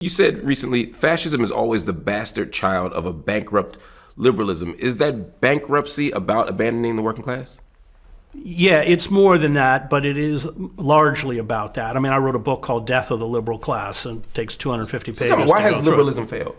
You said recently, fascism is always the bastard child of a bankrupt liberalism. Is that bankruptcy about abandoning the working class? Yeah, it's more than that, but it is largely about that. I mean, I wrote a book called Death of the Liberal Class, and it takes 250 pages. So tell me, why has liberalism failed?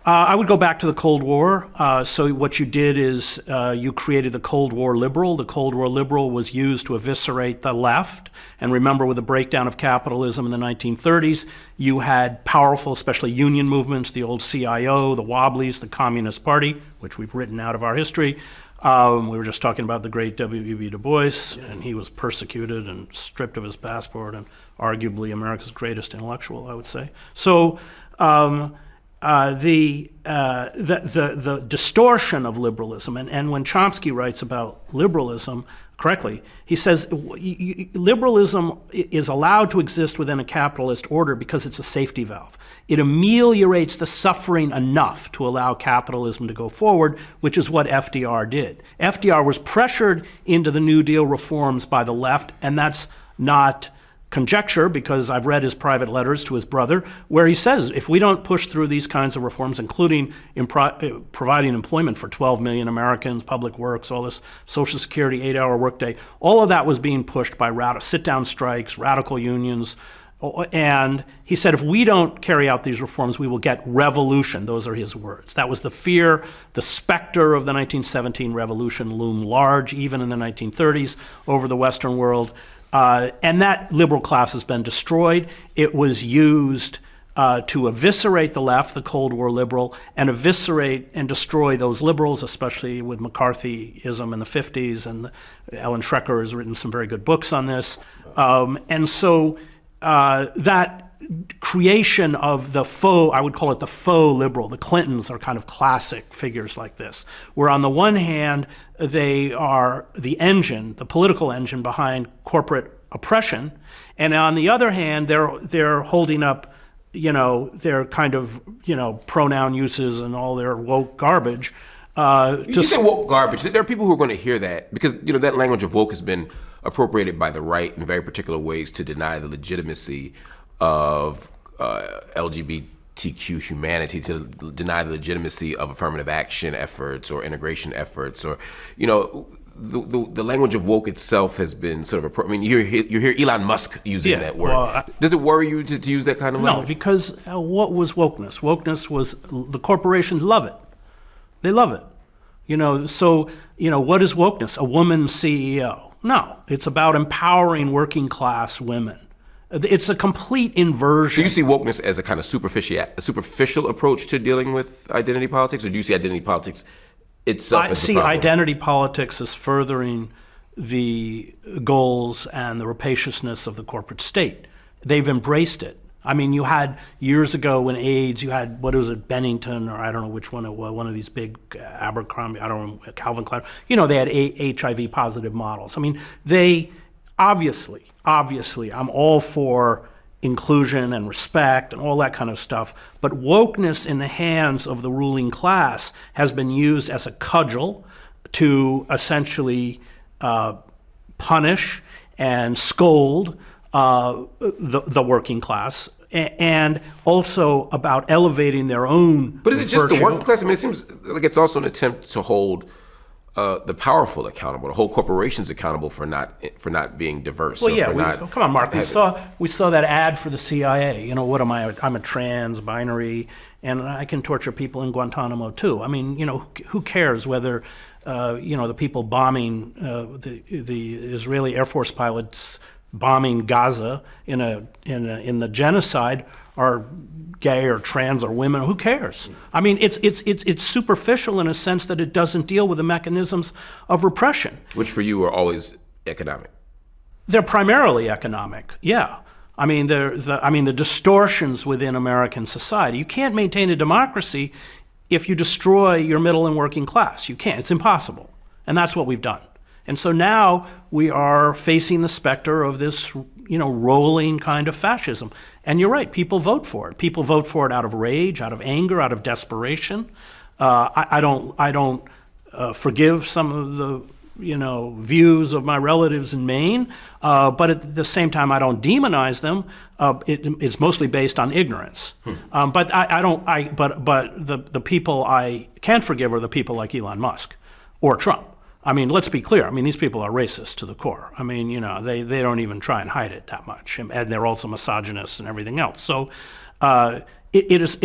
I would go back to the Cold War. So what you did is you created the Cold War liberal. The Cold War liberal was used to eviscerate the left. And remember, with the breakdown of capitalism in the 1930s, you had powerful, especially union movements, the old CIO, the Wobblies, the Communist Party, which we've written out of our history. We were just talking about the great W.E.B. Du Bois, and he was persecuted and stripped of his passport, and arguably America's greatest intellectual, I would say. So the distortion of liberalism, and when Chomsky writes about liberalism correctly, he says liberalism is allowed to exist within a capitalist order because it's a safety valve. It ameliorates the suffering enough to allow capitalism to go forward, which is what FDR did. FDR was pressured into the New Deal reforms by the left, and that's not conjecture, because I've read his private letters to his brother, where he says, if we don't push through these kinds of reforms, including providing employment for 12 million Americans, public works, all this Social Security, 8-hour workday, all of that was being pushed by sit-down strikes, radical unions. And he said, if we don't carry out these reforms, we will get revolution. Those are his words. That was the fear. The specter of the 1917 revolution loomed large, even in the 1930s, over the Western world. And that liberal class has been destroyed. It was used to eviscerate the left, the Cold War liberal, and eviscerate and destroy those liberals, especially with McCarthyism in the 50s. And Ellen Schrecker has written some very good books on this. And so that creation of the faux, I would call it the faux liberal. The Clintons are kind of classic figures like this, where on the one hand, they are the engine, the political engine behind corporate oppression, and on the other hand, they're holding up, their kind of, pronoun uses and all their woke garbage. You say woke garbage. There are people who are going to hear that because, that language of woke has been appropriated by the right in very particular ways to deny the legitimacy of LGBTQ humanity, to deny the legitimacy of affirmative action efforts or integration efforts, or the language of woke itself has been sort of you hear Elon Musk using that word. Well, does it worry you to use that kind of language? No, because what was wokeness? Wokeness was the corporations love it. They love it. What is wokeness? A woman CEO? No, it's about empowering working class women. It's a complete inversion. So you see wokeness as a kind of superficial approach to dealing with identity politics, or do you see identity politics itself as the problem? I see identity politics as furthering the goals and the rapaciousness of the corporate state. They've embraced it. I mean, you had years ago when AIDS, you had, Bennington, or I don't know which one it was, one of these big Abercrombie, I don't know, Calvin Klein. They had HIV positive models. I mean, they obviously, I'm all for inclusion and respect and all that kind of stuff, but wokeness in the hands of the ruling class has been used as a cudgel to essentially punish and scold the working class, and also about elevating their own. But is it just the working class? I mean, it seems like it's also an attempt to hold the powerful accountable, to hold corporations accountable for not being diverse. Well, yeah. Come on, Mark. We saw that ad for the CIA. What am I? I'm a trans, binary, and I can torture people in Guantanamo too. I mean, who cares whether the people bombing the Israeli Air Force pilots bombing Gaza in the genocide are gay or trans or women? Who cares? I mean, it's superficial in a sense that it doesn't deal with the mechanisms of repression, which for you are always economic. They're primarily economic. Yeah. I mean, the distortions within American society. You can't maintain a democracy if you destroy your middle and working class. You can't. It's impossible. And that's what we've done. And so now we are facing the specter of this, rolling kind of fascism. And you're right, people vote for it. People vote for it out of rage, out of anger, out of desperation. I don't forgive some of the views of my relatives in Maine, but at the same time, I don't demonize them. It's mostly based on ignorance. But the people I can forgive are the people like Elon Musk or Trump. I mean, let's be clear. I mean, these people are racist to the core. I mean, they don't even try and hide it that much, and they're also misogynists and everything else. So, it's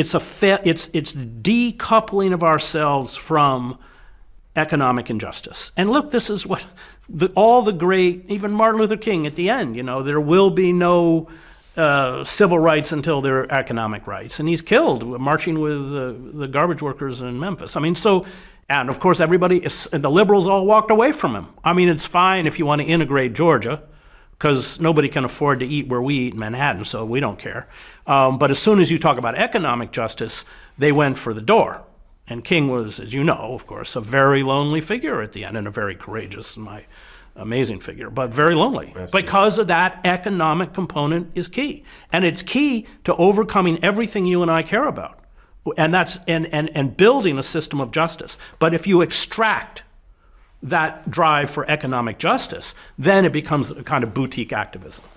decoupling of ourselves from economic injustice. And look, this is what all the great, even Martin Luther King at the end. There will be no civil rights until there are economic rights, and he's killed marching with the garbage workers in Memphis. I mean, so. And of course, the liberals all walked away from him. I mean, it's fine if you want to integrate Georgia, because nobody can afford to eat where we eat in Manhattan, so we don't care. But as soon as you talk about economic justice, they went for the door. And King was, as you know, of course, a very lonely figure at the end, and a very courageous, amazing figure, but very lonely. Absolutely. Because of that economic component is key. And it's key to overcoming everything you and I care about. And that's and building a system of justice. But if you extract that drive for economic justice, then it becomes a kind of boutique activism.